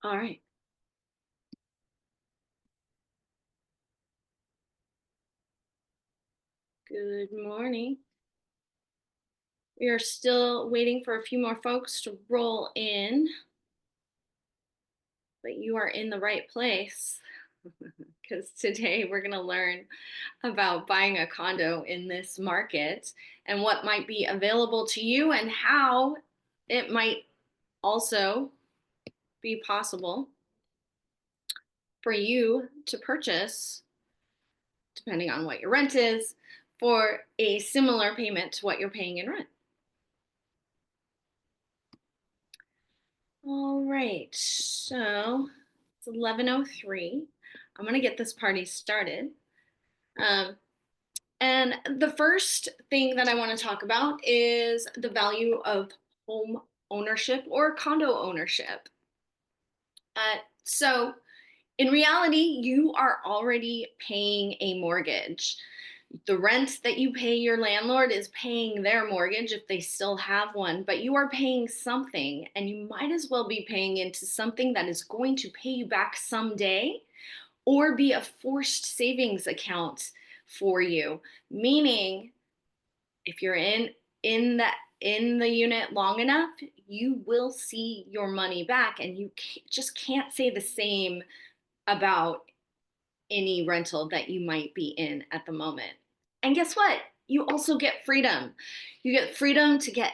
All right. Good morning. We are still waiting for a few more folks to roll in, but you are in the right place because today we're going to learn about buying a condo in this market and what might be available to you and how it might also be possible for you to purchase, depending on what your rent is, for a similar payment to what you're paying in rent. All right, so it's 11:03. I'm gonna get this party started. Um, and the first thing that I want to talk about is the value of home ownership or condo ownership. So in reality, you are already paying a mortgage. The rent that you pay your landlord is paying their mortgage if they still have one, but you are paying something, and you might as well be paying into something that is going to pay you back someday or be a forced savings account for you. Meaning, if you're in the unit long enough, you will see your money back, and you just can't say the same about any rental that you might be in at the moment. And guess what? You also get freedom. You get freedom to get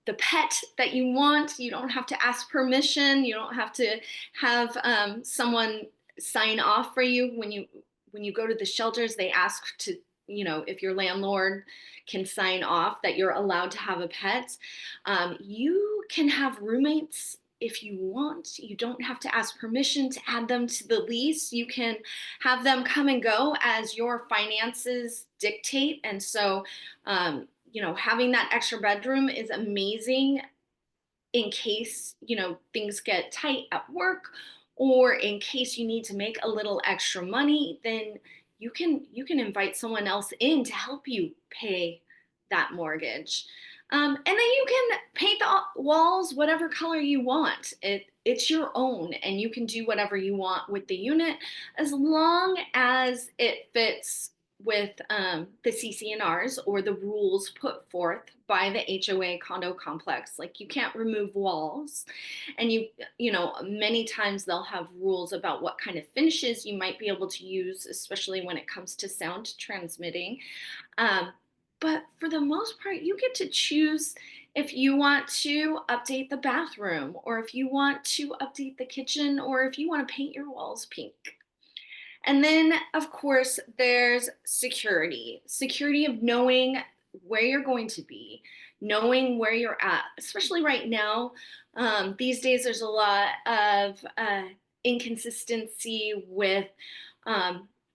the pet that you want. You don't have to ask permission. You don't have to have someone sign off for you when you go to the shelters. They ask to, if your landlord can sign off that you're allowed to have a pet. You can have roommates if you want. You don't have to ask permission to add them to the lease. You can have them come and go as your finances dictate. And so, having that extra bedroom is amazing in case, things get tight at work, or in case you need to make a little extra money, then you can invite someone else in to help you pay that mortgage. And then you can paint the walls whatever color you want. It's your own, and you can do whatever you want with the unit as long as it fits with the CCNRs or the rules put forth by the HOA condo complex. Like, you can't remove walls, and many times they'll have rules about what kind of finishes you might be able to use, especially when it comes to sound transmitting. Um, but for the most part, you get to choose if you want to update the bathroom, or if you want to update the kitchen, or if you want to paint your walls pink. And then, of course, there's security of knowing where you're going to be, knowing where you're at, especially right now. These days, there's a lot of inconsistency with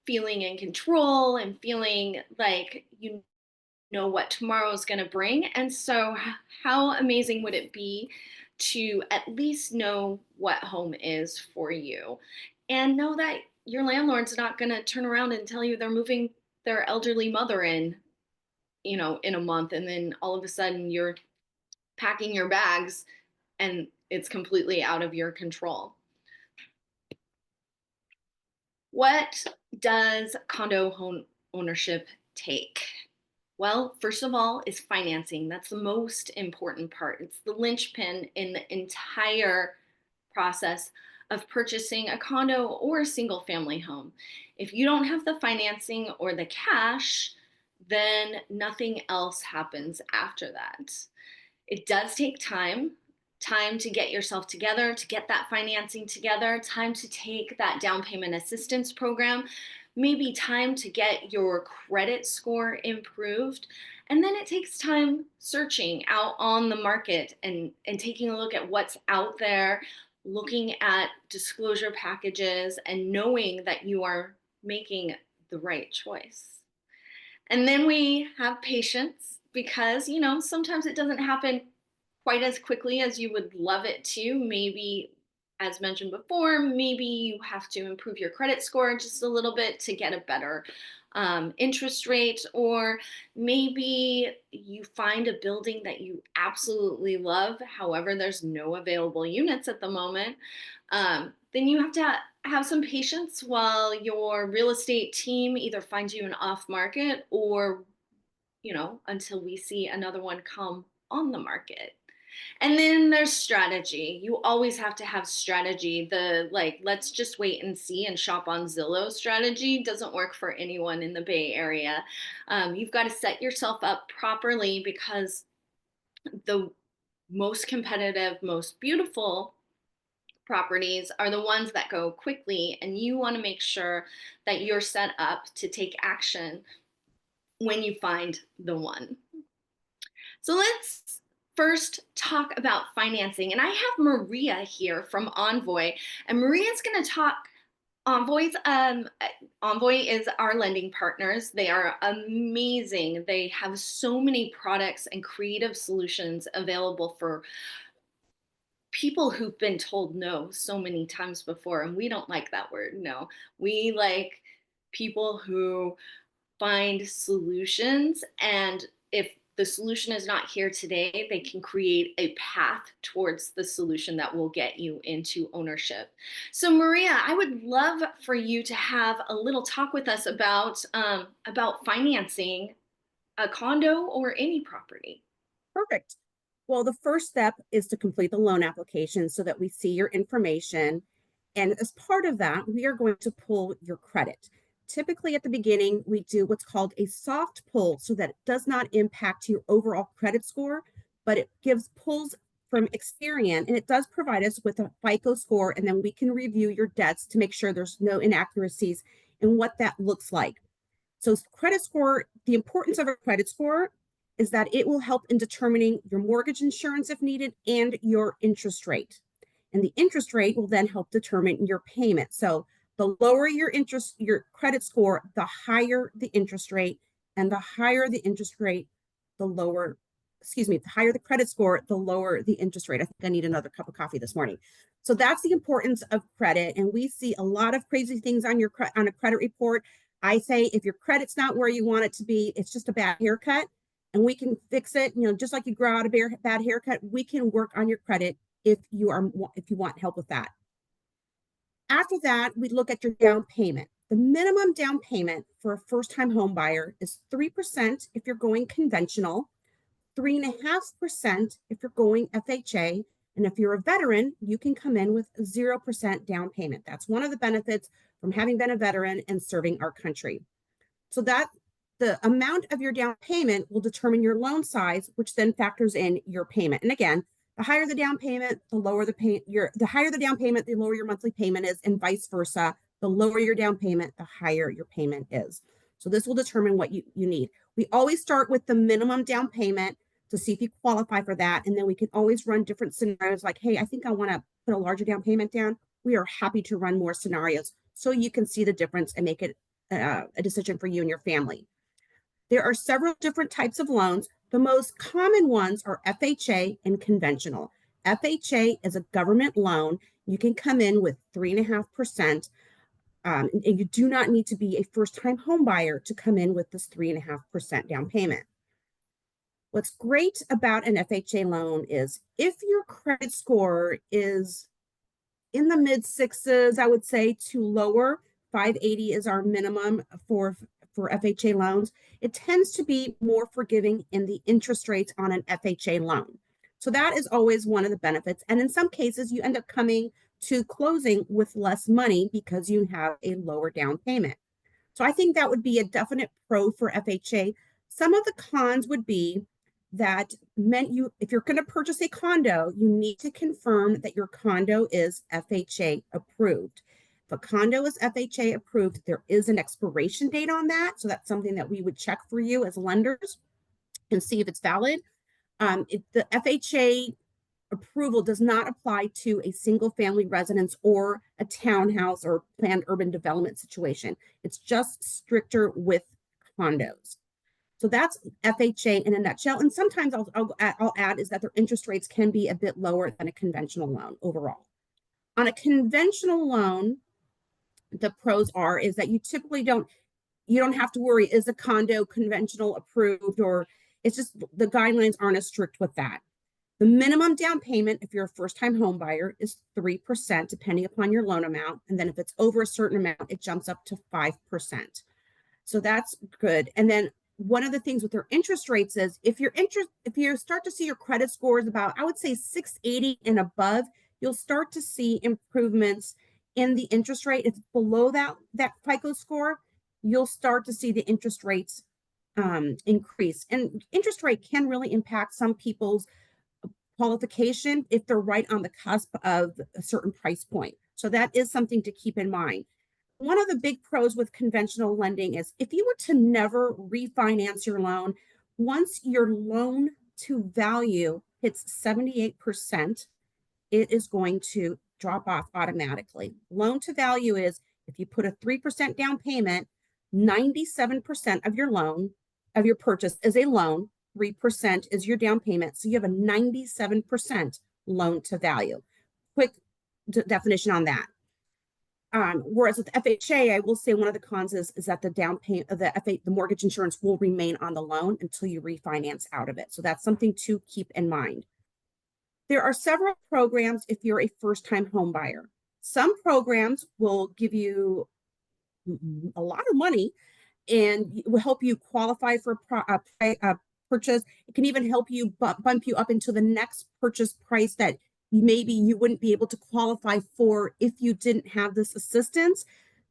feeling in control and feeling like you know what tomorrow is going to bring. And so, how amazing would it be to at least know what home is for you, and know that your landlord's not going to turn around and tell you they're moving their elderly mother in, in a month, and then all of a sudden you're packing your bags and it's completely out of your control. What does condo home ownership take? Well, first of all, is financing. That's the most important part. It's the linchpin in the entire process of purchasing a condo or a single family home. If you don't have the financing or the cash, then nothing else happens after that. It does take time to get yourself together, to get that financing together, time to take that down payment assistance program, maybe time to get your credit score improved. And then it takes time searching out on the market and taking a look at what's out there, looking at disclosure packages, and knowing that you are making the right choice. And then we have patience because, sometimes it doesn't happen quite as quickly as you would love it to. Maybe, as mentioned before, maybe you have to improve your credit score just a little bit to get a better interest rate, or maybe you find a building that you absolutely love. However, there's no available units at the moment. then you have to have some patience while your real estate team either finds you an off market or, until we see another one come on the market. And then there's strategy. You always have to have strategy. The like, let's just wait and see and shop on Zillow strategy doesn't work for anyone in the Bay Area. You've got to set yourself up properly because the most competitive, most beautiful properties are the ones that go quickly, and you want to make sure that you're set up to take action when you find the one. So let's first talk about financing. And I have Maria here from Envoy, and Maria's going to talk. Envoy is our lending partners. They are amazing. They have so many products and creative solutions available for people who've been told no so many times before. And we don't like that word, no. We like people who find solutions, and if the solution is not here today, they can create a path towards the solution that will get you into ownership. So Maria, I would love for you to have a little talk with us about financing a condo or any property. Perfect. Well, the first step is to complete the loan application so that we see your information. And as part of that, we are going to pull your credit. Typically at the beginning, we do what's called a soft pull so that it does not impact your overall credit score, but it pulls from Experian, and it does provide us with a FICO score, and then we can review your debts to make sure there's no inaccuracies in what that looks like. So credit score, the importance of a credit score is that it will help in determining your mortgage insurance if needed and your interest rate. And the interest rate will then help determine your payment. So the lower your credit score, the higher the interest rate, and the higher the interest rate, the lower, the higher the credit score, the lower the interest rate. I think I need another cup of coffee this morning. So that's the importance of credit. And we see a lot of crazy things on a credit report. I say if your credit's not where you want it to be, it's just a bad haircut, and we can fix it. Just like you grow out a bad haircut, we can work on your credit if you want help with that. After that, we look at your down payment. The minimum down payment for a first-time home buyer is 3% if you're going conventional, 3.5% if you're going FHA, and if you're a veteran, you can come in with 0% down payment. That's one of the benefits from having been a veteran and serving our country. So that the amount of your down payment will determine your loan size, which then factors in your payment. And again, the higher the down payment, the lower the higher the down payment, the lower your monthly payment is, and vice versa. The lower your down payment, the higher your payment is. So this will determine what you need. We always start with the minimum down payment to see if you qualify for that. And then we can always run different scenarios like, hey, I think I want to put a larger down payment down. We are happy to run more scenarios so you can see the difference and make it a decision for you and your family. There are several different types of loans. The most common ones are FHA and conventional. FHA is a government loan. You can come in with 3.5%. And you do not need to be a first-time home buyer to come in with this 3.5% down payment. What's great about an FHA loan is if your credit score is in the mid sixes, I would say, to lower, 580 is our minimum for FHA loans. It tends to be more forgiving in the interest rates on an FHA loan. So that is always one of the benefits. And in some cases, you end up coming to closing with less money because you have a lower down payment. So I think that would be a definite pro for FHA. Some of the cons would be that if you're going to purchase a condo, you need to confirm that your condo is FHA approved. If a condo is FHA approved, there is an expiration date on that. So that's something that we would check for you as lenders and see if it's valid. The FHA approval does not apply to a single family residence or a townhouse or planned urban development situation. It's just stricter with condos. So that's FHA in a nutshell. And sometimes I'll add is that their interest rates can be a bit lower than a conventional loan overall. On a conventional loan, the pros is that you typically don't have to worry, is a condo conventional approved, or it's just the guidelines aren't as strict with that. The minimum down payment, if you're a first-time home buyer, is 3%, depending upon your loan amount. And then if it's over a certain amount, it jumps up to 5%. So that's good. And then one of the things with their interest rates is if you start to see your credit scores about, I would say 680 and above, you'll start to see improvements in the interest rate. If it's below that FICO score, you'll start to see the interest rates increase. And interest rate can really impact some people's qualification if they're right on the cusp of a certain price point. So that is something to keep in mind. One of the big pros with conventional lending is if you were to never refinance your loan, once your loan to value hits 78%, it is going to drop off automatically. Loan to value is if you put a 3% down payment, 97% of your loan, of your purchase is a loan, 3% is your down payment. So you have a 97% loan to value. Quick definition on that. Whereas with FHA, I will say one of the cons is that the down payment of the mortgage insurance will remain on the loan until you refinance out of it. So that's something to keep in mind. There are several programs if you're a first-time home buyer. Some programs will give you a lot of money and will help you qualify for a purchase. It can even help you bump you up into the next purchase price that maybe you wouldn't be able to qualify for if you didn't have this assistance.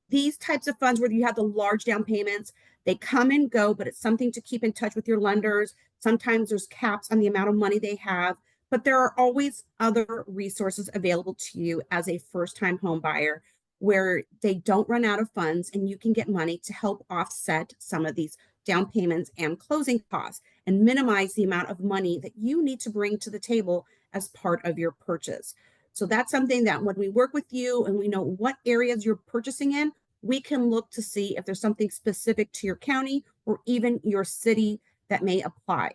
These types of funds where you have the large down payments, they come and go, but it's something to keep in touch with your lenders. Sometimes there's caps on the amount of money they have, but there are always other resources available to you as a first-time home buyer where they don't run out of funds and you can get money to help offset some of these down payments and closing costs and minimize the amount of money that you need to bring to the table as part of your purchase. So that's something that when we work with you and we know what areas you're purchasing in, we can look to see if there's something specific to your county or even your city that may apply.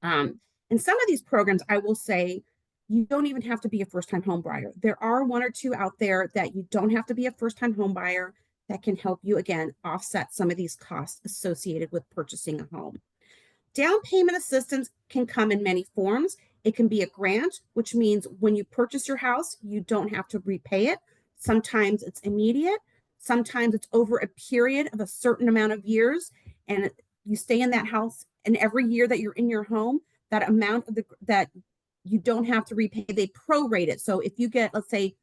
In some of these programs, I will say you don't even have to be a first-time home buyer. There are one or two out there that you don't have to be a first-time home buyer that can help you, again, offset some of these costs associated with purchasing a home. Down payment assistance can come in many forms. It can be a grant, which means when you purchase your house, you don't have to repay it. Sometimes it's immediate. Sometimes it's over a period of a certain amount of years, and you stay in that house. And every year that you're in your home, that amount of that you don't have to repay, they prorate it. So if you get, let's say,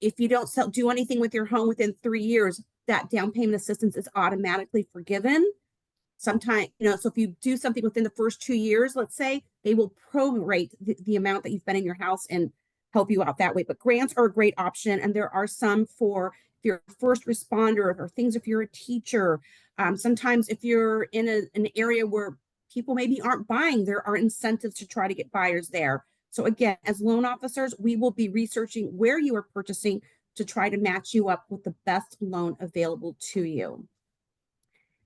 if you don't do anything with your home within 3 years, that down payment assistance is automatically forgiven. Sometimes, so if you do something within the first 2 years, let's say, they will prorate the amount that you've been in your house and help you out that way. But grants are a great option. And there are some for if you're a first responder or things if you're a teacher. Sometimes if you're in an area where people maybe aren't buying, there are incentives to try to get buyers there. So again, as loan officers, we will be researching where you are purchasing to try to match you up with the best loan available to you.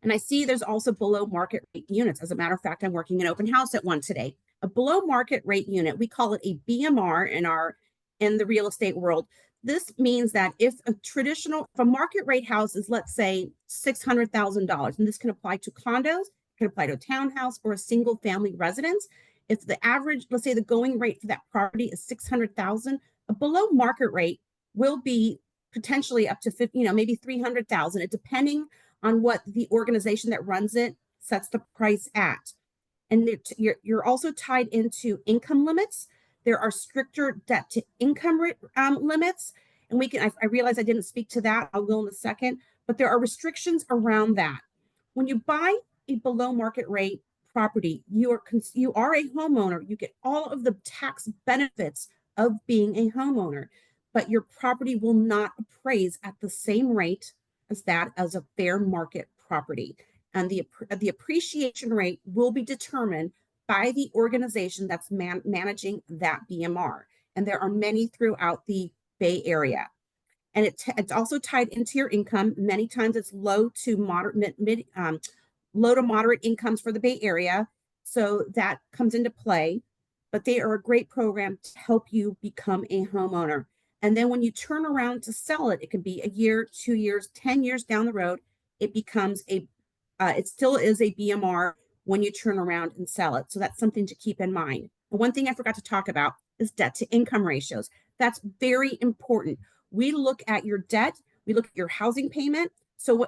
And I see there's also below market rate units. As a matter of fact, I'm working an open house at one today. A below market rate unit, we call it a BMR in the real estate world. This means that if a market rate house is, let's say, $600,000, and this can apply to condos, can apply to a townhouse or a single family residence. If the average, let's say the going rate for that property is 600,000, a below market rate will be potentially up to 50, maybe 300,000, depending on what the organization that runs it sets the price at. And you're also tied into income limits. There are stricter debt to income limits. And I realize I didn't speak to that. I will in a second, but there are restrictions around that. When you buy a below market rate property, you are a homeowner. You get all of the tax benefits of being a homeowner, but your property will not appraise at the same rate as a fair market property. And the appreciation rate will be determined by the organization that's managing that BMR. And there are many throughout the Bay Area. And it's also tied into your income. Many times it's low to moderate incomes for the Bay Area. So that comes into play, but they are a great program to help you become a homeowner. And then when you turn around to sell it, it can be a year, 2 years, 10 years down the road, it becomes it still is a BMR when you turn around and sell it. So that's something to keep in mind. And one thing I forgot to talk about is debt to income ratios. That's very important. We look at your debt, we look at your housing payment. So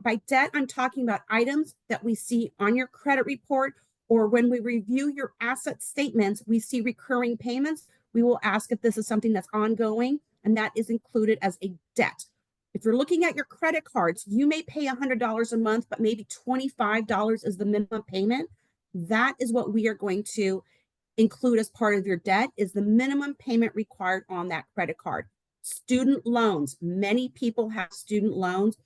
by debt, I'm talking about items that we see on your credit report, or when we review your asset statements, we see recurring payments. We will ask if this is something that's ongoing, and that is included as a debt. If you're looking at your credit cards, you may pay $100 a month, but maybe $25 is the minimum payment. That is what we are going to include as part of your debt, is the minimum payment required on that credit card. Student loans. Many people have student loans.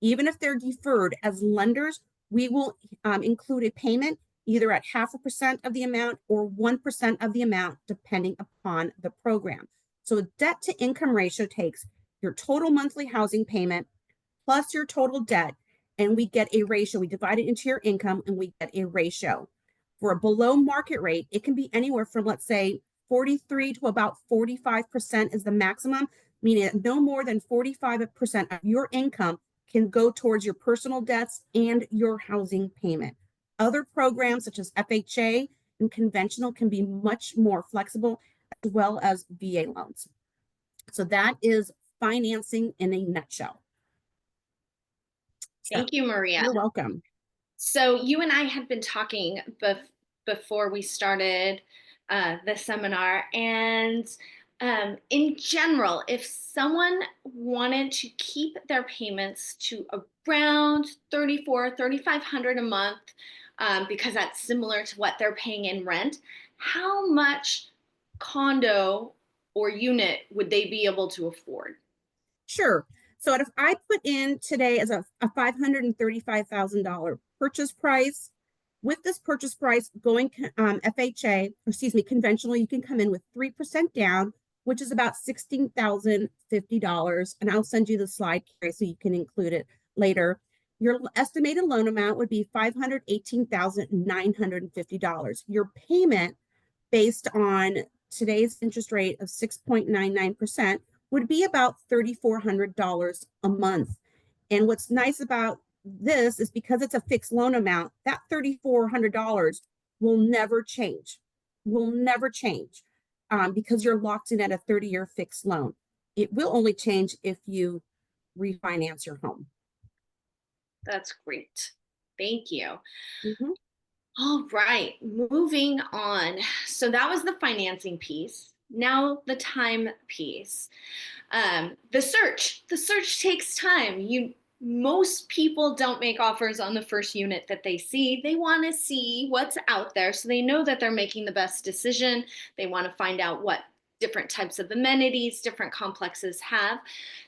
Even if they're deferred, as lenders, we will include a payment either at 0.5% of the amount or 1% of the amount, depending upon the program. So a debt to income ratio takes your total monthly housing payment plus your total debt, and we get a ratio. We divide it into your income and we get a ratio. For a below market rate, it can be anywhere from, let's say, 43 to about 45% is the maximum, meaning that no more than 45% of your income can go towards your personal debts and your housing payment. Other programs such as FHA and conventional can be much more flexible, as well as VA loans. So that is financing in a nutshell. Thank you, Maria. You're welcome. So you and I had been talking before we started the seminar, and in general, if someone wanted to keep their payments to around $3,500 a month, because that's similar to what they're paying in rent, how much condo or unit would they be able to afford? Sure. So if I put in today as a $535,000 purchase price, with this purchase price going FHA, or excuse me, conventional, you can come in with 3% down, which is about $16,050. And I'll send you the slide, Carrie, so you can include it later. Your estimated loan amount would be $518,950. Your payment, based on today's interest rate of 6.99%, would be about $3,400 a month. And what's nice about this is because it's a fixed loan amount, that $3,400 will never change, because you're locked in at a 30-year fixed loan. It will only change if you refinance your home. That's great. Thank you. Mm-hmm. All right, moving on. So that was the financing piece. Now the time piece. The search. The search takes time. Most people don't make offers on the first unit that they see. They want to see what's out there so they know that they're making the best decision. They want to find out what different types of amenities different complexes have.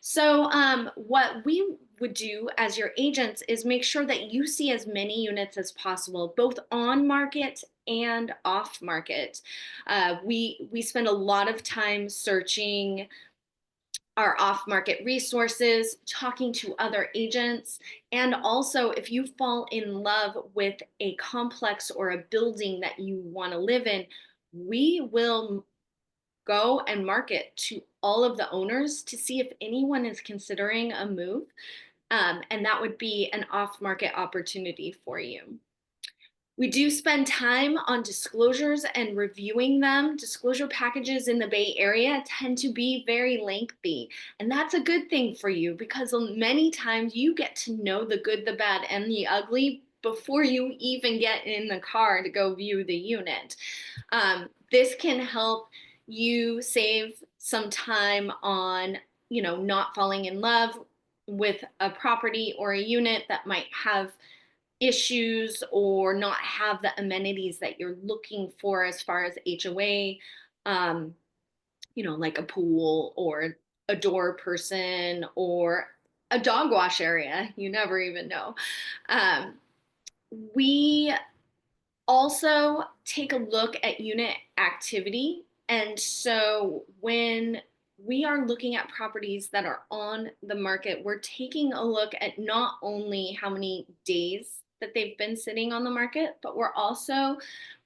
So what we would do as your agents is make sure that you see as many units as possible, both on market and off market. We spend a lot of time searching our off market resources, talking to other agents, and also if you fall in love with a complex or a building that you want to live in, we will go and market to all of the owners to see if anyone is considering a move. And that would be an off market opportunity for you. We do spend time on disclosures and reviewing them. Disclosure packages in the Bay Area tend to be very lengthy, and that's a good thing for you because many times you get to know the good, the bad, and the ugly before you even get in the car to go view the unit. This can help you save some time on, not falling in love with a property or a unit that might have issues or not have the amenities that you're looking for as far as HOA, like a pool or a door person or a dog wash area. You never even know. We also take a look at unit activity. And so when we are looking at properties that are on the market, we're taking a look at not only how many days that they've been sitting on the market, but we're also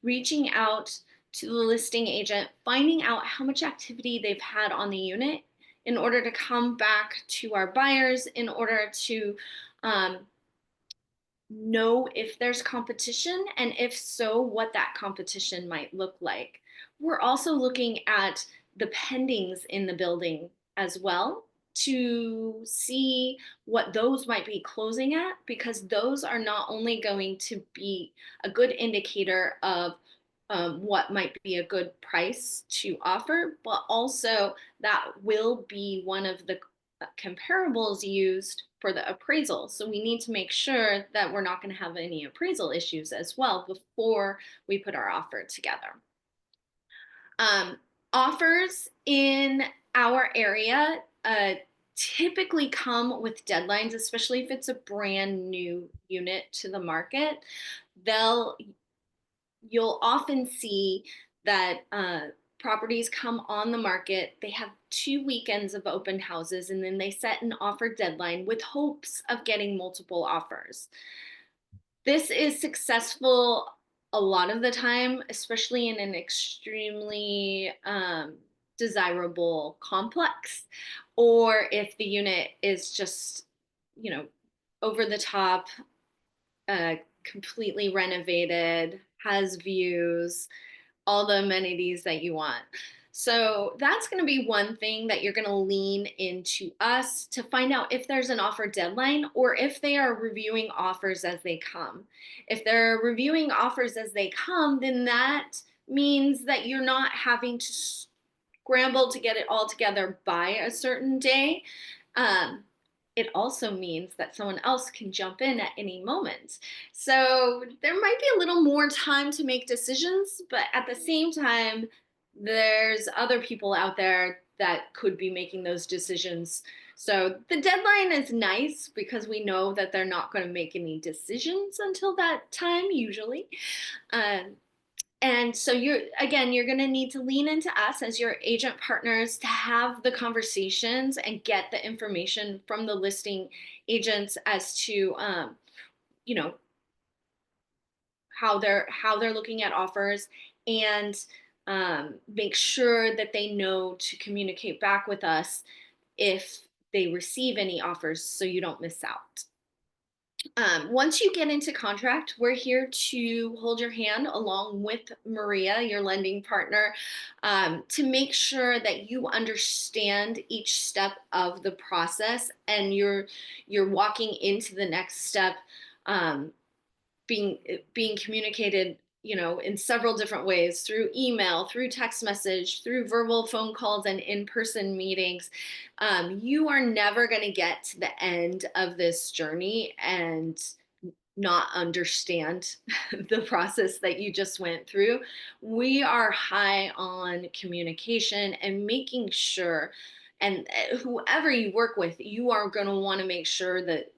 reaching out to the listing agent, finding out how much activity they've had on the unit in order to come back to our buyers, in order to know if there's competition, and if so, what that competition might look like. We're also looking at the pendings in the building as well to see what those might be closing at, because those are not only going to be a good indicator of what might be a good price to offer, but also that will be one of the comparables used for the appraisal. So we need to make sure that we're not going to have any appraisal issues as well before we put our offer together. Um, Offers in our area typically come with deadlines, especially if it's a brand new unit to the market. They'll You'll often see that properties come on the market. They have 2 weekends of open houses, and then they set an offer deadline with hopes of getting multiple offers. This is successful a lot of the time, especially in an extremely desirable complex, or if the unit is just, you know, over the top, completely renovated, has views, all the amenities that you want. So that's going to be one thing that you're going to lean into us to find out if there's an offer deadline or if they are reviewing offers as they come. If they're reviewing offers as they come, then that means that you're not having to scramble to get it all together by a certain day. Um, it also means that someone else can jump in at any moment. So there might be a little more time to make decisions, but at the same time, there's other people out there that could be making those decisions. So the deadline is nice because we know that they're not going to make any decisions until that time, usually. Um, and so you're going to need to lean into us as your agent partners to have the conversations and get the information from the listing agents as to, you know, how they're looking at offers, and make sure that they know to communicate back with us if they receive any offers so you don't miss out. Once you get into contract, we're here to hold your hand along with Maria, your lending partner, to make sure that you understand each step of the process and you're walking into the next step, um, being communicated, in several different ways, through email, through text message, through verbal phone calls, and in-person meetings. You are never going to get to the end of this journey and not understand the process that you just went through. We are high on communication and making sure, and whoever you work with, you are going to want to make sure that,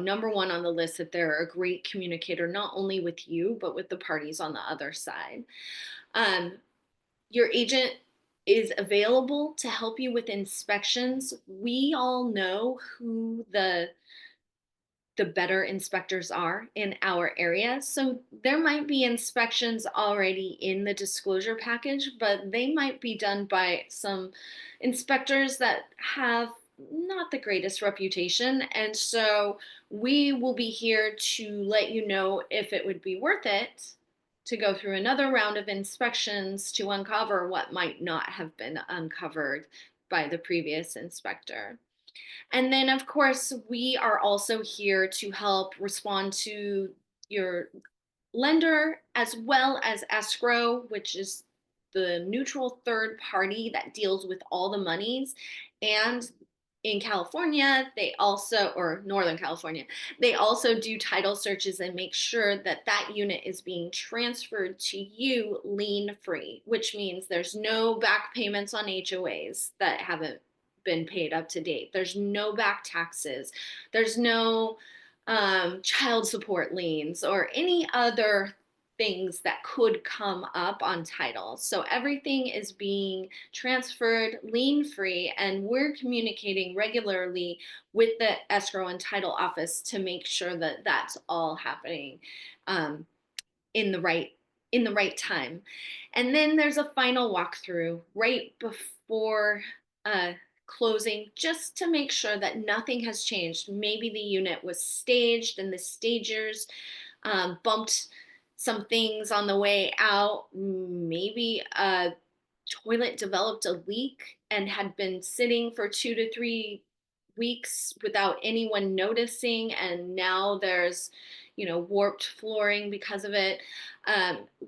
number one on the list, that they're a great communicator, not only with you, but with the parties on the other side. Um, your agent is available to help you with inspections. We all know who the better inspectors are in our area. So there might be inspections already in the disclosure package, but they might be done by some inspectors that have not the greatest reputation. And so we will be here to let you know if it would be worth it to go through another round of inspections to uncover what might not have been uncovered by the previous inspector. And then, of course, we are also here to help respond to your lender, as well as escrow, which is the neutral third party that deals with all the monies. And in California, they also, or Northern California, they also do title searches and make sure that that unit is being transferred to you lien free, which means there's no back payments on HOAs that haven't been paid up to date. There's no back taxes. There's no child support liens or any other things that could come up on title. So everything is being transferred lien free, and we're communicating regularly with the escrow and title office to make sure that that's all happening um, in the right time. And then there's a final walkthrough right before closing just to make sure that nothing has changed. Maybe the unit was staged and the stagers bumped some things on the way out. Maybe a toilet developed a leak and had been sitting for 2 to 3 weeks without anyone noticing, and now there's warped flooring because of it.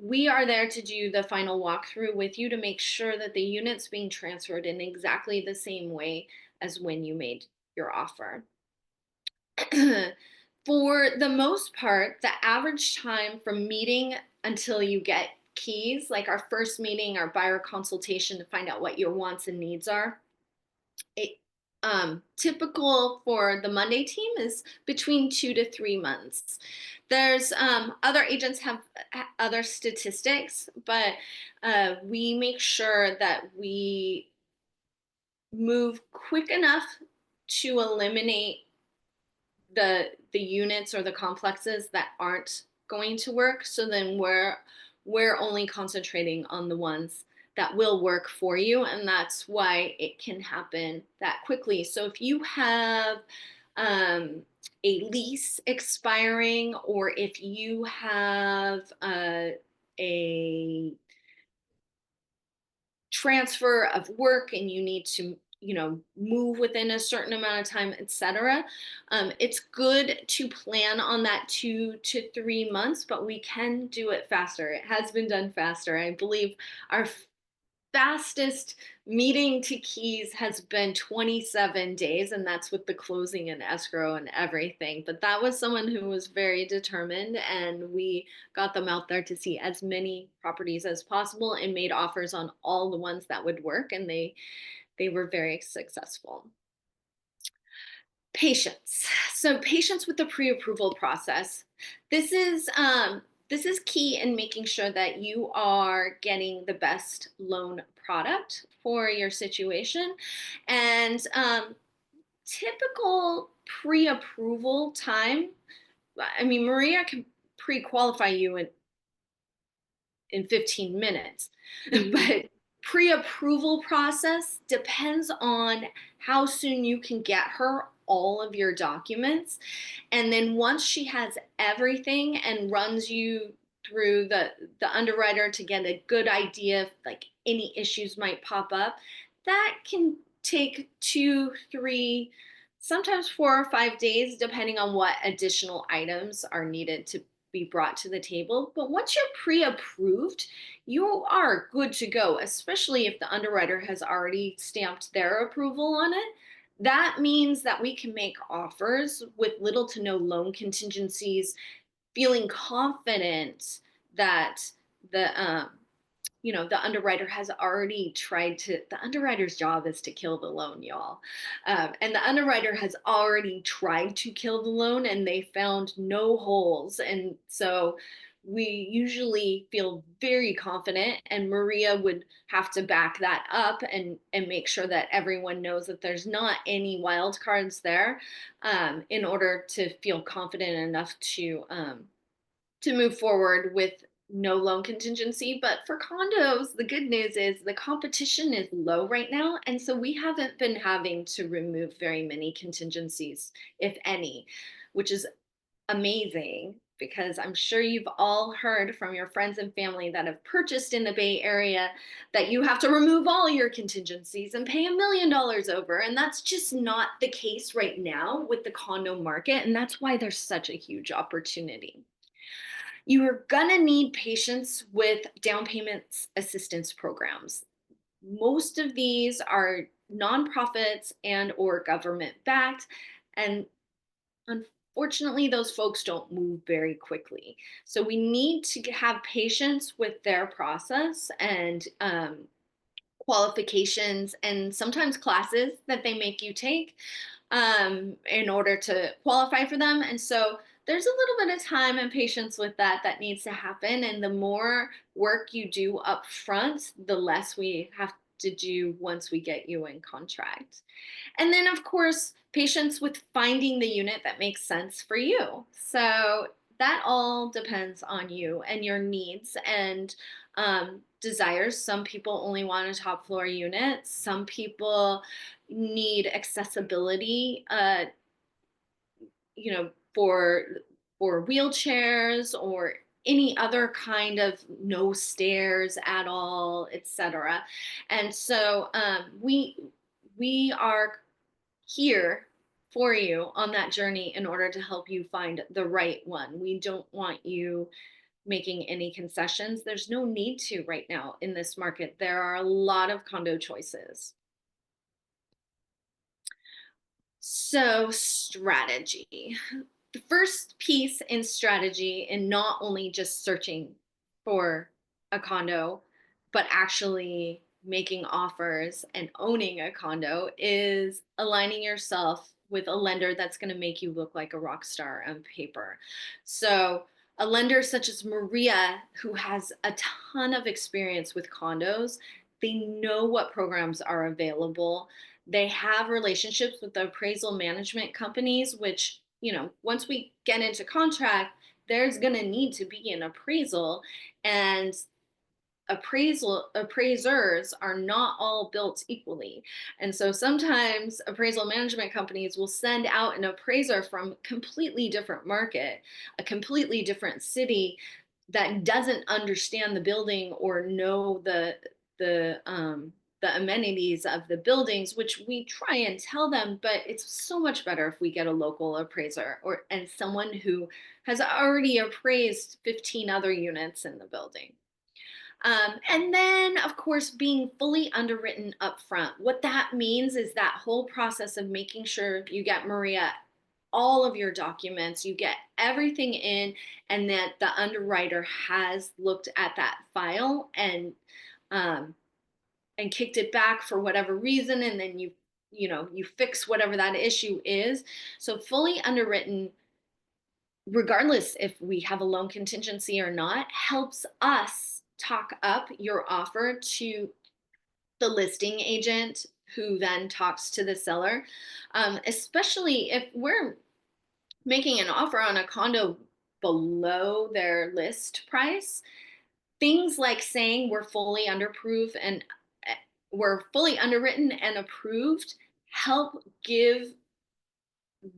We are there to do the final walkthrough with you to make sure that the unit's being transferred in exactly the same way as when you made your offer. For the most part, the average time from meeting until you get keys, like our first meeting, our buyer consultation to find out what your wants and needs are, it typical for the Monday team is between 2 to 3 months. There's other agents have other statistics, but we make sure that we move quick enough to eliminate the units or the complexes that aren't going to work. So then we're only concentrating on the ones that will work for you, and that's why it can happen that quickly. So if you have a lease expiring, or if you have a transfer of work and you need to move within a certain amount of time, etc., it's good to plan on that 2 to 3 months, but we can do it faster. It has been done faster. I believe our fastest meeting to keys has been 27 days, and that's with the closing and escrow and everything. But that was someone who was very determined, and we got them out there to see as many properties as possible and made offers on all the ones that would work, and they were very successful. Patience. So patience with the pre-approval process. This is key in making sure that you are getting the best loan product for your situation. And typical pre-approval time. I mean, Maria can pre-qualify you in 15 minutes. Mhm. But pre-approval process depends on how soon you can get her all of your documents. And then once she has everything and runs you through the underwriter to get a good idea if like any issues might pop up, that can take 2, 3, sometimes 4 or 5 days, depending on what additional items are needed to be brought to the table. But once you're pre-approved, you are good to go, especially if the underwriter has already stamped their approval on it. That means that we can make offers with little to no loan contingencies, feeling confident that the the underwriter has already tried to, the underwriter's job is to kill the loan, y'all. And the underwriter has already tried to kill the loan and they found no holes. And so we usually feel very confident, and Maria would have to back that up and make sure that everyone knows that there's not any wild cards there, in order to feel confident enough to move forward with no loan contingency. But for condos, the good news is the competition is low right now. And so we haven't been having to remove very many contingencies, if any, which is amazing, because I'm sure you've all heard from your friends and family that have purchased in the Bay Area that you have to remove all your contingencies and pay $1 million over. And that's just not the case right now with the condo market. And that's why there's such a huge opportunity. You are gonna need patience with down payments assistance programs. Most of these are nonprofits and or government backed, and unfortunately those folks don't move very quickly. So we need to have patience with their process and qualifications and sometimes classes that they make you take in order to qualify for them. And so there's a little bit of time and patience with that needs to happen. And the more work you do up front, the less we have to do once we get you in contract. And then, of course, patience with finding the unit that makes sense for you. So that all depends on you and your needs. And desires. Some people only want a top floor unit. Some people need accessibility, for wheelchairs or any other kind of no stairs at all, etc. And so we are here for you on that journey in order to help you find the right one. We don't want you making any concessions. There's no need to right now in this market. There are a lot of condo choices. So, strategy. The first piece in strategy, in not only just searching for a condo, but actually making offers and owning a condo, is aligning yourself with a lender that's going to make you look like a rock star on paper. So, a lender such as Maria, who has a ton of experience with condos, they know what programs are available. They have relationships with the appraisal management companies, which, once we get into contract, there's going to need to be an appraisal. And appraisers are not all built equally. And so sometimes appraisal management companies will send out an appraiser from a completely different market, a completely different city, that doesn't understand the building or know the amenities of the buildings, which we try and tell them, but it's so much better if we get a local appraiser and someone who has already appraised 15 other units in the building. And then, of course, being fully underwritten up front. What that means is that whole process of making sure you get, Maria, all of your documents, you get everything in, and that the underwriter has looked at that file and kicked it back for whatever reason, and then you fix whatever that issue is. So fully underwritten, regardless if we have a loan contingency or not, helps us talk up your offer to the listing agent, who then talks to the seller. Especially if we're making an offer on a condo below their list price, things like saying we're fully underwritten and approved help give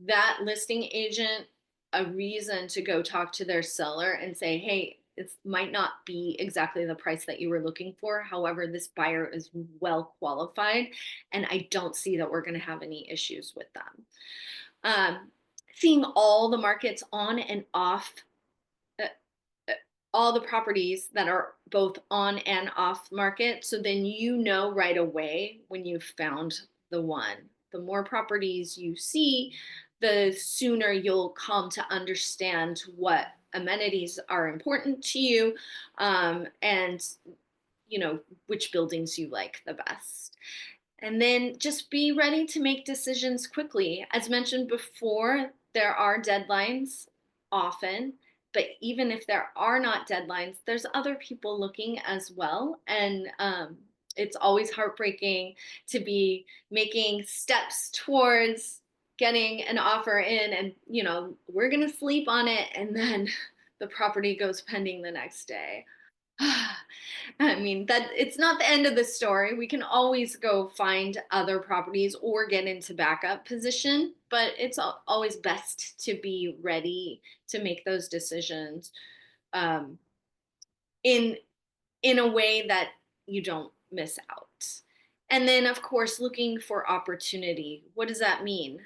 that listing agent a reason to go talk to their seller and say, hey, it might not be exactly the price that you were looking for. However, this buyer is well qualified, and I don't see that we're going to have any issues with them. Seeing all the markets on and off, uh, all the properties that are both on and off market. So then right away when you've found the one. The more properties you see, the sooner you'll come to understand what amenities are important to you, and which buildings you like the best. And then just be ready to make decisions quickly. As mentioned before, there are deadlines often, but even if there are not deadlines, there's other people looking as well. And it's always heartbreaking to be making steps towards getting an offer in, and we're going to sleep on it, and then the property goes pending the next day. I mean, that it's not the end of the story. We can always go find other properties or get into backup position, but it's always best to be ready to make those decisions, um, in in a way that you don't miss out. And then, of course, looking for opportunity. What does that mean?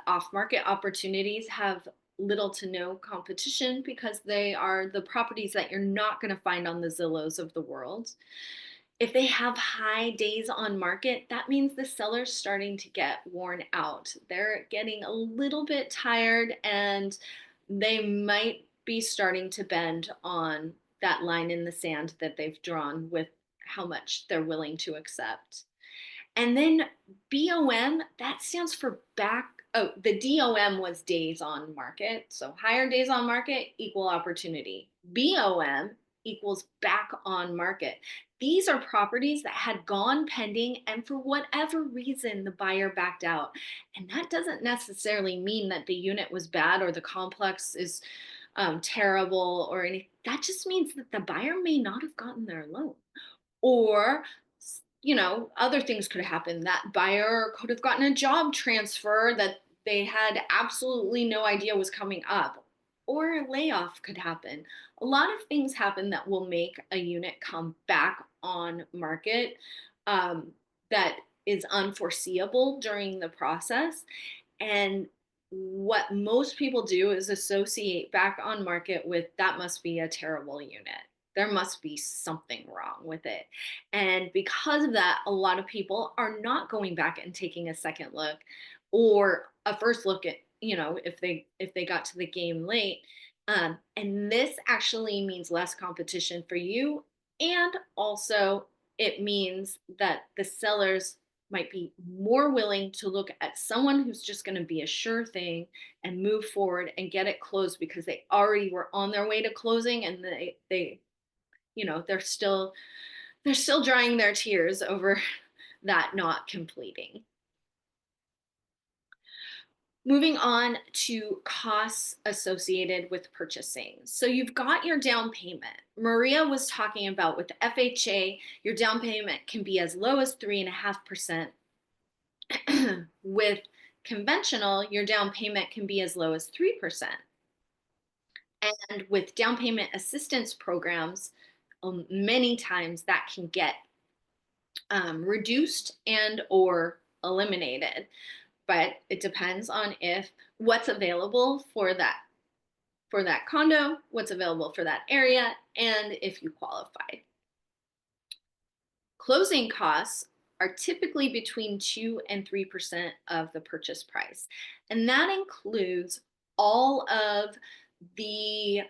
Off market opportunities have little to no competition because they are the properties that you're not going to find on the Zillows of the world. If they have high days on market, that means the seller's starting to get worn out. They're getting a little bit tired, and they might be starting to bend on that line in the sand that they've drawn with how much they're willing to accept. And then BOM, that stands for the DOM was days on market. So higher days on market, equal opportunity. BOM equals back on market. These are properties that had gone pending, and for whatever reason, the buyer backed out. And that doesn't necessarily mean that the unit was bad or the complex is terrible or anything. That just means that the buyer may not have gotten their loan. Or, other things could happen. That buyer could have gotten a job transfer that they had absolutely no idea was coming up, or a layoff could happen. A lot of things happen that will make a unit come back on market, um, that is unforeseeable during the process. And what most people do is associate back on market with that must be a terrible unit. There must be something wrong with it. And because of that, a lot of people are not going back and taking a second look or a first look at, if they got to the game late. And this actually means less competition for you. And also, it means that the sellers might be more willing to look at someone who's just going to be a sure thing and move forward and get it closed because they already were on their way to closing, and they're still drying their tears over that not completing. Moving on to costs associated with purchasing. So you've got your down payment. Maria was talking about with the FHA, your down payment can be as low as 3.5%. With conventional, your down payment can be as low as 3%. And with down payment assistance programs, many times that can get reduced and or eliminated. But it depends on if what's available for that condo, what's available for that area, and if you qualify. Closing costs are typically between 2 and 3% of the purchase price. And that includes all of the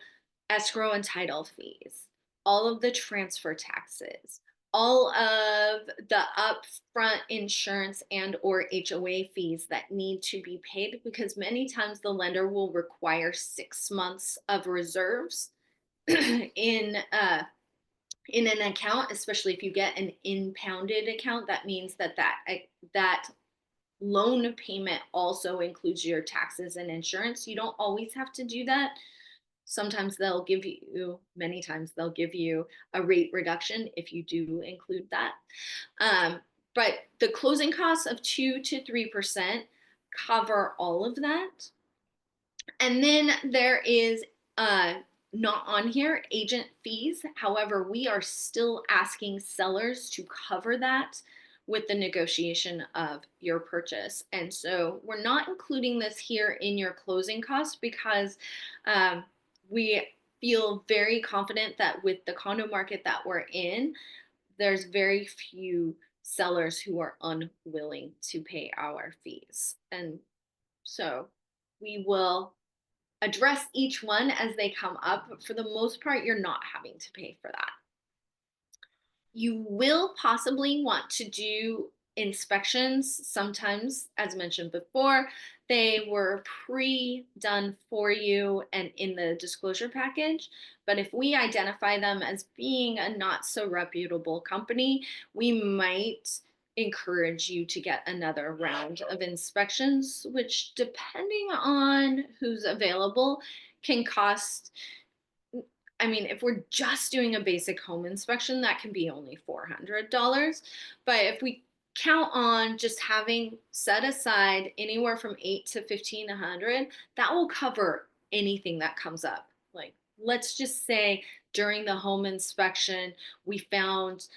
escrow and title fees, all of the transfer taxes, all of the upfront insurance and or HOA fees that need to be paid, because many times the lender will require 6 months of reserves in an account, especially if you get an impounded account. That means that loan payment also includes your taxes and insurance. You don't always have to do that. Many times they'll give you a rate reduction if you do include that. But the closing costs of 2 to 3% cover all of that. And then there is not on here agent fees. However, we are still asking sellers to cover that with the negotiation of your purchase. And so we're not including this here in your closing costs because we feel very confident that with the condo market that we're in, there's very few sellers who are unwilling to pay our fees. And so we will address each one as they come up, but for the most part, you're not having to pay for that. You will possibly want to do inspections sometimes, as mentioned before. They were pre-done for you and in the disclosure package. But if we identify them as being a not so reputable company, we might encourage you to get another round of inspections, which, depending on who's available, can cost. I mean, if we're just doing a basic home inspection, that can be only $400. But if we count on just having set aside anywhere from 8 to 1,500, that will cover anything that comes up. Like, let's just say during the home inspection, we found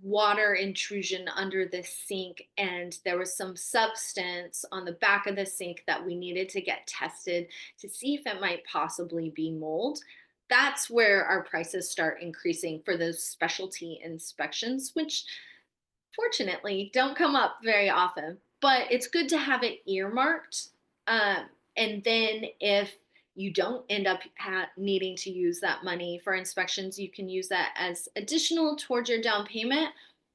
water intrusion under the sink, and there was some substance on the back of the sink that we needed to get tested to see if it might possibly be mold. That's where our prices start increasing for those specialty inspections, which fortunately don't come up very often, but it's good to have it earmarked. And then if you don't end up needing to use that money for inspections, you can use that as additional towards your down payment,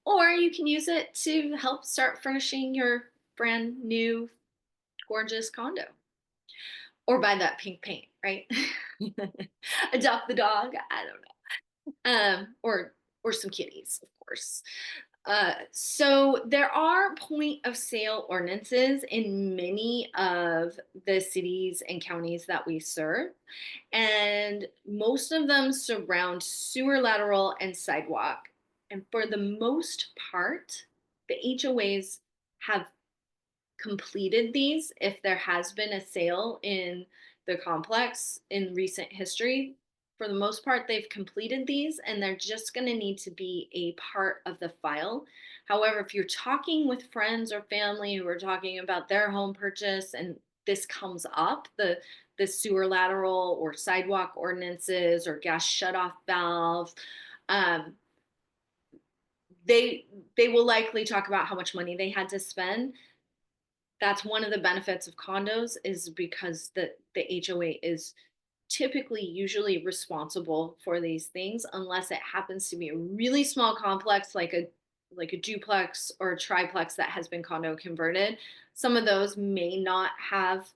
or you can use it to help start furnishing your brand new gorgeous condo, or buy that pink paint, right? Adopt the dog. I don't know. Or some kitties, of course. So there are point of sale ordinances in many of the cities and counties that we serve, and most of them surround sewer lateral and sidewalk. And for the most part, the HOAs have completed these if there has been a sale in the complex in recent history. For the most part, they've completed these and they're just going to need to be a part of the file. However, if you're talking with friends or family who are talking about their home purchase and this comes up, the sewer lateral or sidewalk ordinances or gas shutoff valve, um, they they will likely talk about how much money they had to spend. That's one of the benefits of condos is because the HOA is typically usually responsible for these things unless it happens to be a really small complex like a duplex or a triplex that has been condo converted. Some of those may not have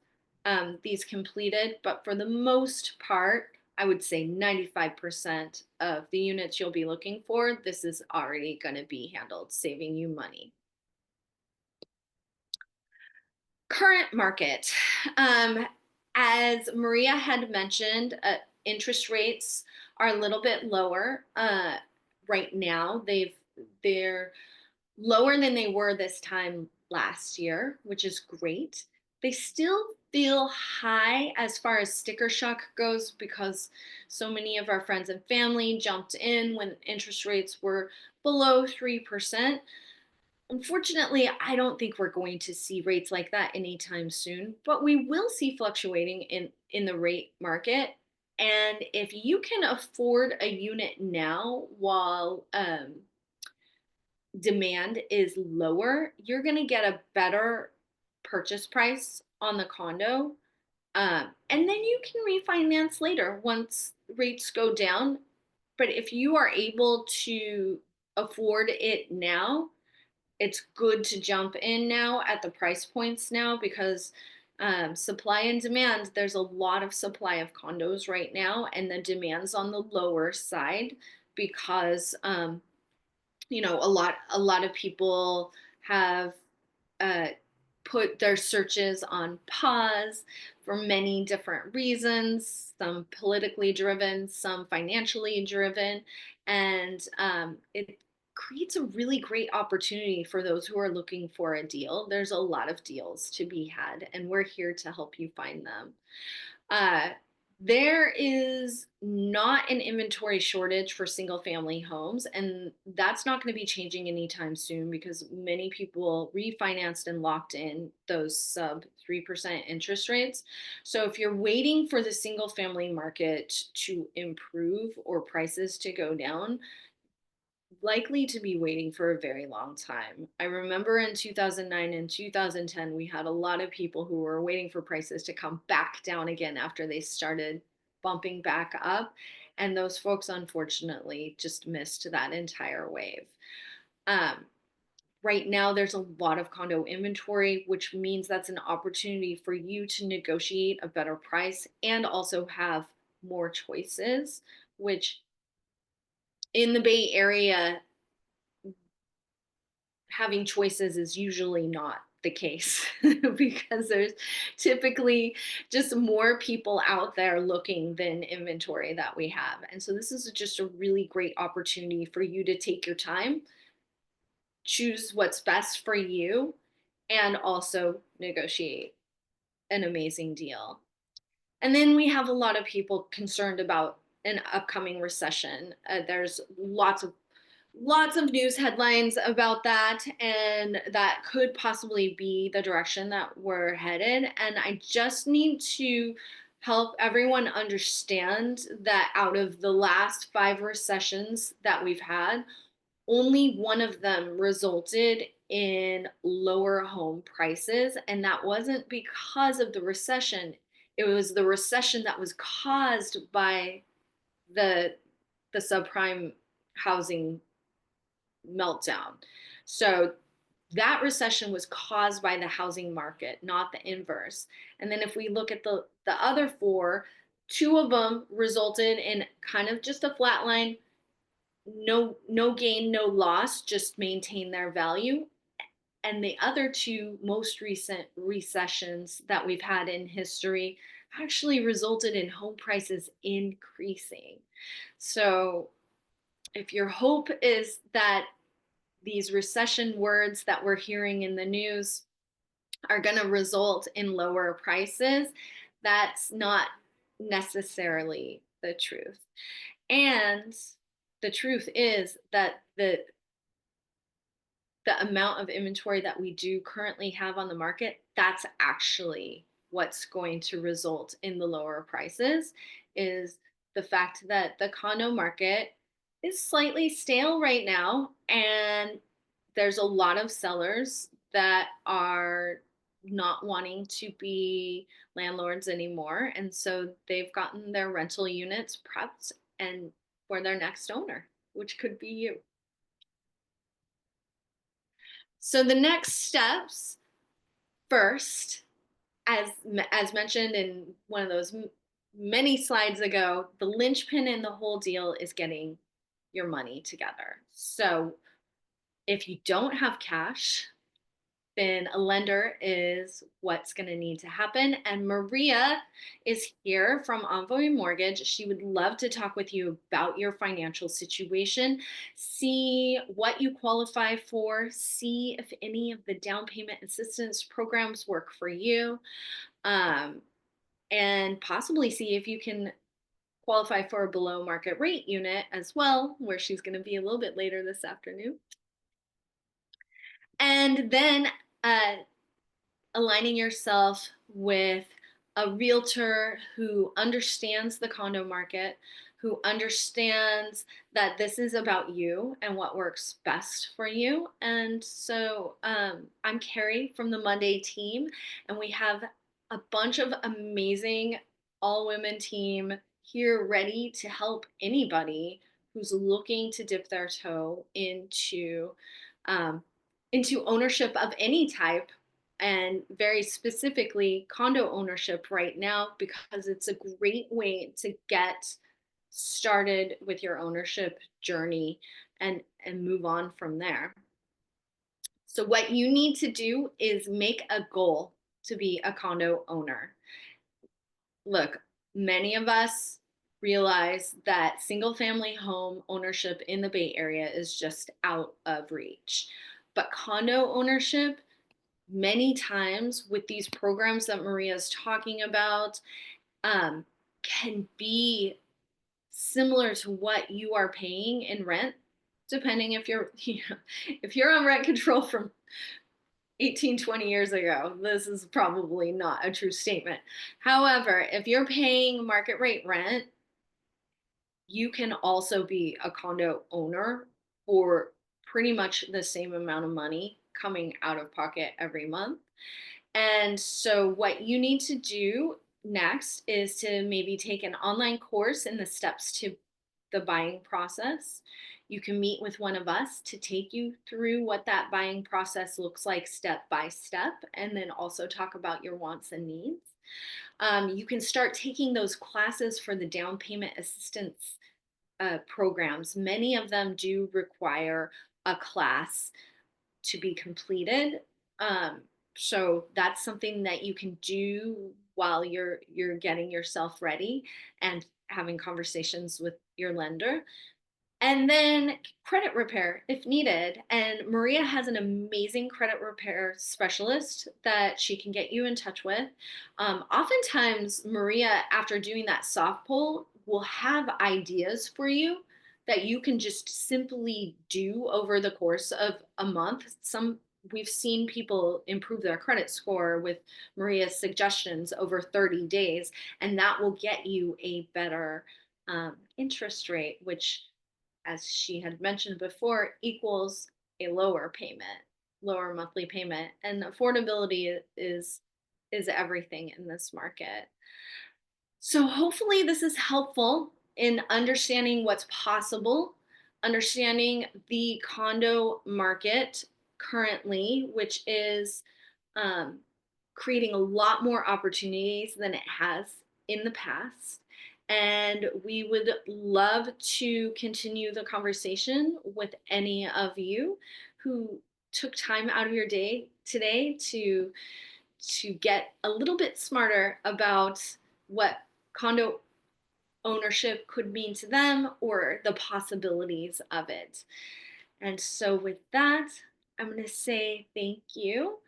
these completed, but for the most part, I would say 95% of the units you'll be looking for, this is already going to be handled, saving you money. Current market. Um, as Maria had mentioned, interest rates are a little bit lower right now. They're lower than they were this time last year, which is great. They still feel high as far as sticker shock goes because so many of our friends and family jumped in when interest rates were below 3%. Unfortunately, I don't think we're going to see rates like that anytime soon, but we will see fluctuating in the rate market. And if you can afford a unit now while demand is lower, you're going to get a better purchase price on the condo. And then you can refinance later once rates go down. But if you are able to afford it now, it's good to jump in now at the price points now because supply and demand, there's a lot of supply of condos right now, and the demand's on the lower side because a lot of people have uh, put their searches on pause for many different reasons, some politically driven, some financially driven, and it creates a really great opportunity for those who are looking for a deal. There's a lot of deals to be had, and we're here to help you find them. Uh, there is not an inventory shortage for single family homes, and that's not going to be changing anytime soon because many people refinanced and locked in those sub 3% interest rates. So, if you're waiting for the single family market to improve or prices to go down, likely to be waiting for a very long time. I remember in 2009 and 2010, we had a lot of people who were waiting for prices to come back down again after they started bumping back up. And those folks, unfortunately, just missed that entire wave. Um, right now, there's a lot of condo inventory, which means that's an opportunity for you to negotiate a better price and also have more choices, which in the Bay Area, having choices is usually not the case because there's typically just more people out there looking than inventory that we have. And so this is just a really great opportunity for you to take your time, choose what's best for you, and also negotiate an amazing deal. And then we have a lot of people concerned about an upcoming recession. There's lots of news headlines about that, and that could possibly be the direction that we're headed. And I just need to help everyone understand that out of the last 5 recessions that we've had, only one of them resulted in lower home prices. And that wasn't because of the recession, it was the recession that was caused by the the subprime housing meltdown. So that recession was caused by the housing market, not the inverse. And then if we look at the other four, two of them resulted in kind of just a flat line. no gain, no loss, just maintain their value. And the other two most recent recessions that we've had in history actually resulted in home prices increasing. So if your hope is that these recession words that we're hearing in the news are going to result in lower prices, that's not necessarily the truth. And the truth is that the amount of inventory that we do currently have on the market, that's actually what's going to result in the lower prices, is the fact that the condo market is slightly stale right now, and there's a lot of sellers that are not wanting to be landlords anymore, and so they've gotten their rental units prepped and for their next owner, which could be you. So the next steps, first, as mentioned in one of those many slides ago, the linchpin in the whole deal is getting your money together. So if you don't have cash, then a lender is what's going to need to happen. And Maria is here from Envoy Mortgage. She would love to talk with you about your financial situation, see what you qualify for, see if any of the down payment assistance programs work for you, um, and possibly see if you can qualify for a below market rate unit as well, where she's going to be a little bit later this afternoon. And then aligning yourself with a realtor who understands the condo market, who understands that this is about you and what works best for you. And so I'm Carrie from the Monday team, and we have a bunch of amazing all women team here ready to help anybody who's looking to dip their toe um, into ownership of any type, and very specifically condo ownership right now, because it's a great way to get started with your ownership journey and move on from there. So what you need to do is make a goal to be a condo owner. Look, many of us realize that single family home ownership in the Bay Area is just out of reach. But condo ownership, many times with these programs that Maria is talking about, can be similar to what you are paying in rent, depending if you're if you're on rent control from 18, 20 years ago, this is probably not a true statement. However, if you're paying market rate rent, you can also be a condo owner for pretty much the same amount of money coming out of pocket every month. And so, what you need to do next is to maybe take an online course in the steps to the buying process. You can meet with one of us to take you through what that buying process looks like step by step, and then also talk about your wants and needs. You can start taking those classes for the down payment assistance programs. Many of them do require a class to be completed. Um, so that's something that you can do while you're getting yourself ready and having conversations with your lender. And then credit repair if needed. And Maria has an amazing credit repair specialist that she can get you in touch with. Oftentimes, Maria, after doing that soft pull, will have ideas for you that you can just simply do over the course of a month. We've seen people improve their credit score with Maria's suggestions over 30 days, and that will get you a better interest rate, which, as she had mentioned before, equals a lower payment, lower monthly payment. And affordability is everything in this market. So hopefully this is helpful in understanding what's possible, understanding the condo market currently, which is um, creating a lot more opportunities than it has in the past. And we would love to continue the conversation with any of you who took time out of your day today to get a little bit smarter about what condo ownership could mean to them or the possibilities of it. And so, with that, I'm going to say thank you.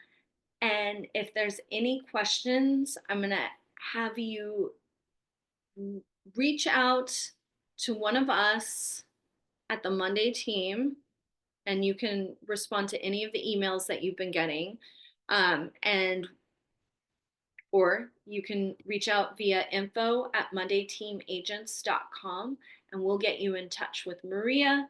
And if there's any questions, I'm going to have you reach out to one of us at the Monday team, and you can respond to any of the emails that you've been getting. And or you can reach out via info@mondayteamagents.com and we'll get you in touch with Maria.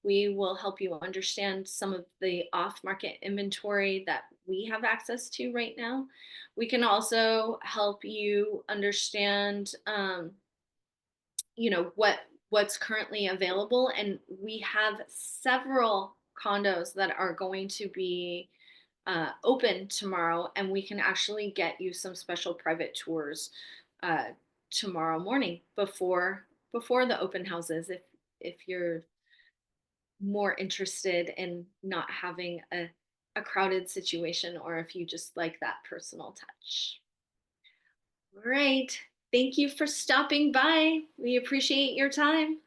We will help you understand some of the off market inventory that we have access to right now. We can also help you understand, what's currently available. And we have several condos that are going to be open tomorrow, and we can actually get you some special private tours uh, tomorrow morning before the open houses, if you're more interested in not having a crowded situation, or if you just like that personal touch. All right. Thank you for stopping by. We appreciate your time.